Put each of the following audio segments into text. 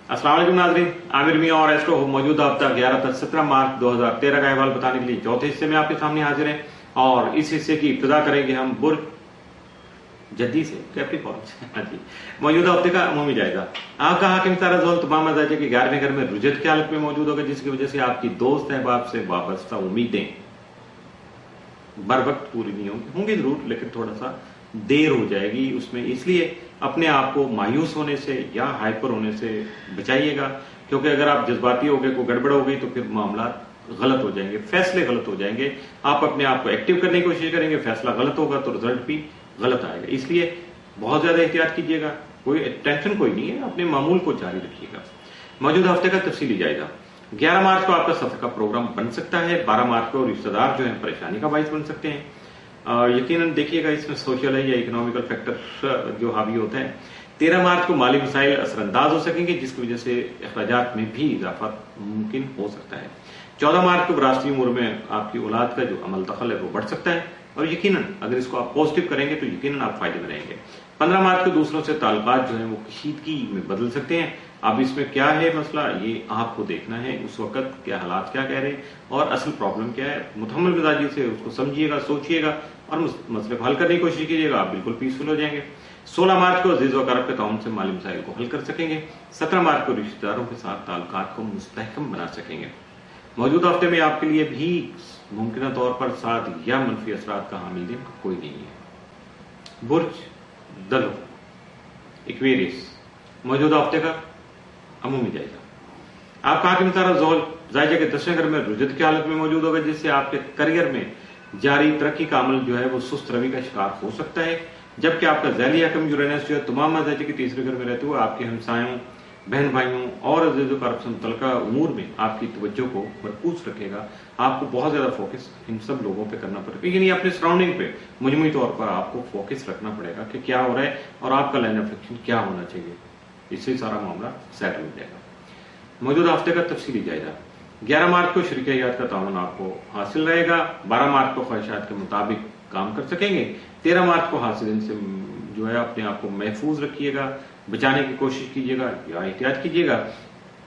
अस्सलाम वालेकुम नाज़रीन, आमिर मियां और एस्ट्रो मौजूदा हफ्ता 11 से 17 मार्च 2013 का अहवाल बताने के लिए चौथे हिस्से में आपके सामने हाजिर हैं। और इस हिस्से की इब्तिदा करेंगे हम बुर्ज जद्दी से, कैप्रिकॉर्न से। हाँ जी, मौजूदा हफ्ते का अमूमी जायजा। आपका हाकिम सारा जोल तमाम मजाजे के 11वें घर में रुजत की हालत में मौजूद होगा, जिसकी वजह से आपकी दोस्त अहबाब से वाबस्ता उम्मीदें बर वक्त पूरी नहीं होंगी जरूर, लेकिन थोड़ा सा देर हो जाएगी उसमें। इसलिए अपने आप को मायूस होने से या हाइपर होने से बचाइएगा, क्योंकि अगर आप जज्बाती हो गए, कोई गड़बड़ हो गई तो फिर मामला गलत हो जाएंगे, फैसले गलत हो जाएंगे। आप अपने आप को एक्टिव करने की कोशिश करेंगे, फैसला गलत होगा तो रिजल्ट भी गलत आएगा। इसलिए बहुत ज्यादा एहतियात कीजिएगा, कोई टेंशन कोई नहीं है, अपने मामूल को जारी रखिएगा। मौजूदा हफ्ते का तफसीली जायजा। 11 मार्च को आपका सफर का प्रोग्राम बन सकता है। 12 मार्च को रिश्तेदार जो है परेशानी का बाइस बन सकते हैं। यकीनन देखिएगा इसमें सोशल है या इकोनॉमिकल फैक्टर जो हावी होता है। 13 मार्च को माली मसाइल असरअंदाज हो सकेंगे, जिसकी वजह से अखराजात में भी इजाफा मुमकिन हो सकता है। 14 मार्च को राष्ट्रीय उमूर में आपकी औलाद का जो अमल दखल है वो बढ़ सकता है, और यकीनन अगर इसको आप पॉजिटिव करेंगे तो यकीनन आप फायदे में रहेंगे। 15 मार्च को दूसरों से ताल्लुकात जो है वो कशीदगी में बदल सकते हैं। अब इसमें क्या है मसला, ये आपको देखना है उस वक्त क्या हालात क्या कह रहे हैं और असल प्रॉब्लम क्या है। मुतहम्मिल मिजाजी से उसको समझिएगा, सोचिएगा और मसले को हल करने की कोशिश कीजिएगा, आप बिल्कुल पीसफुल हो जाएंगे। 16 मार्च को अजीज व करब के ताउन से माली मसाइल को हल कर सकेंगे। 17 मार्च को रिश्तेदारों के साथ ताल्लुकात को मुस्तहकम बना सकेंगे। मौजूदा हफ्ते में आपके लिए भी मुमकिन तौर पर साथ या मनफी असरात का हामिल दिन कोई नहीं है। बुर्ज दलो एक्वेरियस, मौजूदा हफ्ते का अमूमी जायजा। आपका हाकिम सारा जोल जायजा के 10वें घर में रुजत की हालत में मौजूद होगा, जिससे आपके करियर में जारी तरक्की का अमल जो है वो सुस्त रवि का शिकार हो सकता है। जबकि आपका ज़ैली हकम यूरेनस जो है तमाम मजाजे के तीसरे घर में रहते हुए आपके हमसायों, बहन भाइयों और अजीज़ व से मुतल्लिका उमूर में आपकी तवज्जो को मरकूज रखेगा। आपको बहुत ज्यादा फोकस इन सब लोगों पे करना पड़ेगा, यानी अपने सराउंडिंग पे मजमूई तौर पर आपको फोकस रखना पड़ेगा कि क्या हो रहा है और आपका लाइन ऑफ एक्शन क्या होना चाहिए। इससे सारा मामला सेटल हो जाएगा। मौजूदा हफ्ते का तफसीली जायजा। 11 मार्च को शरीक हयात का ताउन आपको हासिल रहेगा। 12 मार्च को ख्वाहिशात के मुताबिक काम कर सकेंगे। 13 मार्च को हासिल से जो है अपने आप को महफूज रखिएगा, बचाने की कोशिश कीजिएगा या एहतियात कीजिएगा,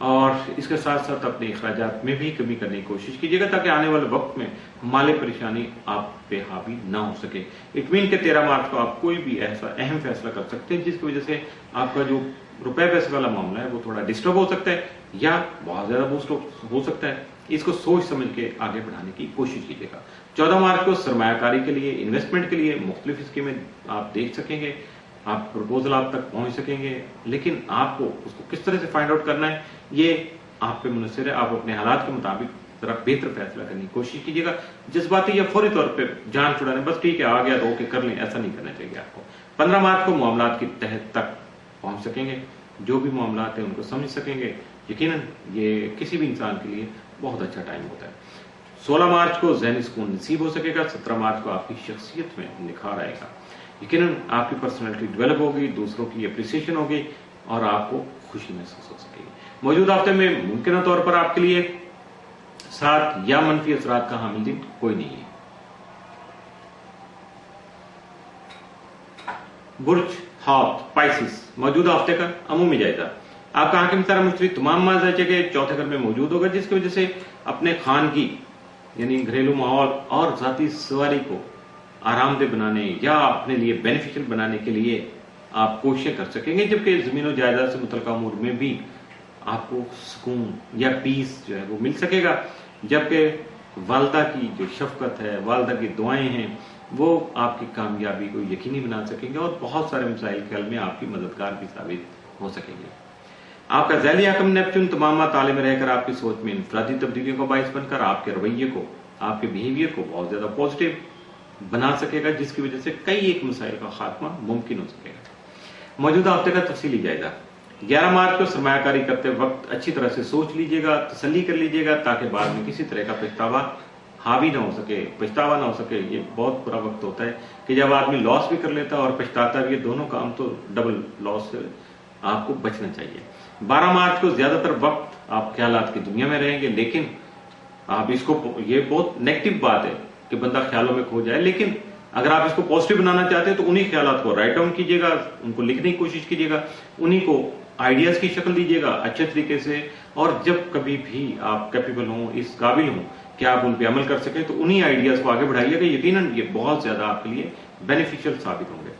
और इसके साथ साथ अपने अखराजात में भी कमी करने की कोशिश कीजिएगा, ताकि आने वाले वक्त में माली परेशानी आप पे हावी ना हो सके। इट मीन के 13 मार्च को आप कोई भी ऐसा अहम फैसला कर सकते हैं जिसकी वजह से आपका जो रुपए पैसे वाला मामला है वो थोड़ा डिस्टर्ब हो सकता है या बहुत ज्यादा बूस्ट हो सकता है। इसको सोच समझ के आगे बढ़ाने की कोशिश कीजिएगा। 14 मार्च को सरमायाकारी के लिए, इन्वेस्टमेंट के लिए मुख्तलिफ स्कीमें आप देख सकेंगे, आप प्रपोजल आप तक पहुंच सकेंगे, लेकिन आपको उसको किस तरह से फाइंड आउट करना है ये आप पे मुनसर है। आप अपने हालात के मुताबिक जरा बेहतर फैसला करने की कोशिश कीजिएगा। जज्बाती या फौरी तौर पे जान छुड़ाने, बस ठीक है आ गया तो ओके कर लें, ऐसा नहीं करना चाहिए आपको। 15 मार्च को मामलात की तह तक पहुंच सकेंगे, जो भी मामलात हैं उनको समझ सकेंगे। यकीनन ये किसी भी इंसान के लिए बहुत अच्छा टाइम होता है। 16 मार्च को ज़हनी सुकून नसीब हो सकेगा। 17 मार्च को आपकी शख्सियत में निखार आएगा। यकीनन आपकी पर्सनैलिटी डेवलप होगी, दूसरों की अप्रिसिएशन होगी और आपको खुशी महसूस हो सकेगी। मौजूदा हफ्ते में मुमकिन तौर पर आपके लिए साथ या मनफी असरात का हामिल दिन कोई नहीं है। बुर्ज हॉट पाइसिस, मौजूदा हफ्ते का अमूमी जायजा। आपका हाकिम सारा मुश्तरी तमाम मजाजे के चौथे घर में मौजूद होगा, जिसकी वजह से अपने खानगी यानी घरेलू माहौल और जाती सवारी को आरामदेह बनाने या अपने लिए बेनिफिशियल बनाने के लिए आप कोशिशें कर सकेंगे। जबकि जमीन जायदाद से मुतल्लिका उमूर में भी आपको सुकून या पीस जो है वो मिल सकेगा। जबकि वालदा की जो शफकत है, वालदा की दुआएं हैं, वो आपकी कामयाबी को यकीनी बना सकेंगे और बहुत सारे मसाइल के हल में आपकी मददगार भी साबित हो सकेंगे। आपका ज़ैली हकम नेपच्यून तमाम ताले में रहकर आपकी सोच में इनफरादी तब्दीलियों का बाइस बनकर आपके रवैये को, आपके बिहेवियर को बहुत ज्यादा पॉजिटिव बना सकेगा, जिसकी वजह से कई एक मसाइल का खात्मा मुमकिन हो सकेगा। मौजूदा हफ्ते का तफसीली जायजा। 11 मार्च को सरमायाकारी करते वक्त अच्छी तरह से सोच लीजिएगा, तसल्ली कर लीजिएगा, ताकि बाद में किसी तरह का पछतावा हावी ना हो सके, पछतावा ना हो सके। ये बहुत बुरा वक्त होता है कि जब आदमी लॉस भी कर लेता है और पछताता भी है, दोनों काम तो डबल लॉस से आपको बचना चाहिए। 12 मार्च को ज्यादातर वक्त आप ख्यालात की दुनिया में रहेंगे, लेकिन आप इसको, ये बहुत नेगेटिव बात है कि बंदा ख्यालों में खो जाए, लेकिन अगर आप इसको पॉजिटिव बनाना चाहते हैं तो उन्हीं ख्यालात को राइट डाउन कीजिएगा, उनको लिखने की कोशिश कीजिएगा, उन्हीं को आइडियाज की शक्ल दीजिएगा अच्छे तरीके से, और जब कभी भी आप कैपेबल हों, इस काबिल हों कि आप उन पे अमल कर सकें, तो उन्हीं आइडियाज को आगे बढ़ाइएगा। यकीनन ये बहुत ज्यादा आपके लिए बेनिफिशियल साबित होंगे।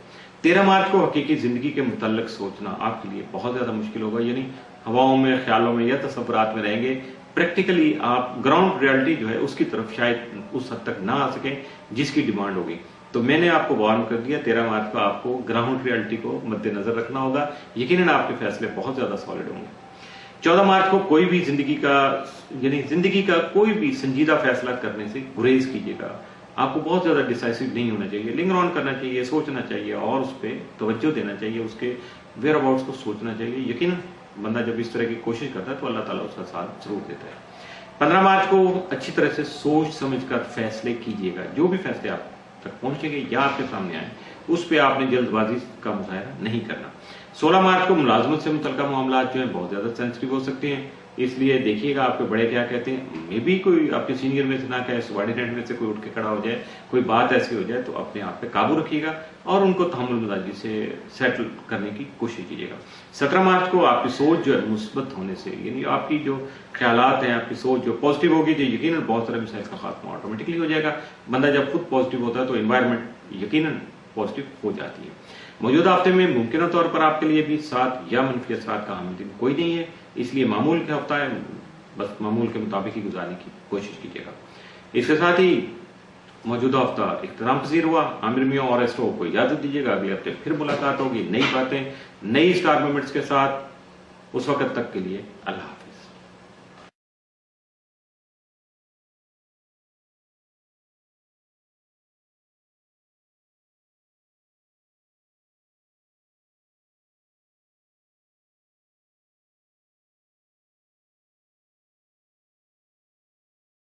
13 मार्च को हकीकी जिंदगी के मुताल्लिक सोचना आपके लिए बहुत ज्यादा मुश्किल होगा, यानी हवाओं में, ख्यालों में या तसव्वुरात में रहेंगे। प्रैक्टिकली आप ग्राउंड रियलिटी जो है उसकी तरफ शायद उस हद तक ना आ सके जिसकी डिमांड होगी। तो मैंने आपको वार्न कर दिया, 13 मार्च को आपको ग्राउंड रियलिटी को मद्देनजर रखना होगा। यकीनन आपके फैसले बहुत ज्यादा सॉलिड होंगे। 14 मार्च को कोई भी जिंदगी का कोई भी संजीदा फैसला करने से गुरेज कीजिएगा। आपको बहुत ज्यादा डिसाइसिव नहीं होना चाहिए, लिंगर ऑन करना चाहिए, सोचना चाहिए और उस पर तवज्जो देना चाहिए, उसके वेयर अबाउट्स को सोचना चाहिए। यकीनन बंदा जब इस तरह की कोशिश करता है तो अल्लाह ताला उसका साथ जरूर देता है। 15 मार्च को अच्छी तरह से सोच समझकर फैसले कीजिएगा। जो भी फैसले आप तक पहुंचेंगे या आपके सामने आए, उस पर आपने जल्दबाजी का मुजाहरा नहीं करना। 16 मार्च को मुलाजमत से मुतल्लिका मामला जो है बहुत ज्यादा सेंसिटिव हो सकते हैं, इसलिए देखिएगा आपके बड़े क्या कहते हैं। मे भी कोई आपके सीनियर में से ना कहे, सबॉर्डिनेट में से कोई उठ के खड़ा हो जाए, कोई बात ऐसी हो जाए, तो अपने आप पे काबू रखिएगा और उनको तहम्मुल मजाजी से सेटल करने की कोशिश कीजिएगा। 17 मार्च को आपकी सोच जो है मुस्बत होने से, यानी आपकी जो ख्यालात हैं, आपकी सोच जो पॉजिटिव होगी, तो यकीनन बहुत सारे मिसाइल का खात्मा ऑटोमेटिकली हो जाएगा। बंदा जब खुद पॉजिटिव होता है तो एनवायरमेंट यकीनन पॉजिटिव हो जाती है। मौजूदा हफ्ते में मुमकिन तौर पर आपके लिए भी 7 या मनफी असरात का हामिल दिन कोई नहीं है, इसलिए मामूल का हफ्ता है, बस मामूल के मुताबिक ही गुजारने की कोशिश कीजिएगा। इसके साथ ही मौजूदा हफ्ता इख्तिताम पसीर हुआ। आमिर मियां और एस्ट्रो को इजाजत दीजिएगा। अगले हफ्ते फिर मुलाकात होगी नई बातें, नई स्टार मोमेंट्स के साथ। उस वक्त तक के लिए अल्लाह हाफिज।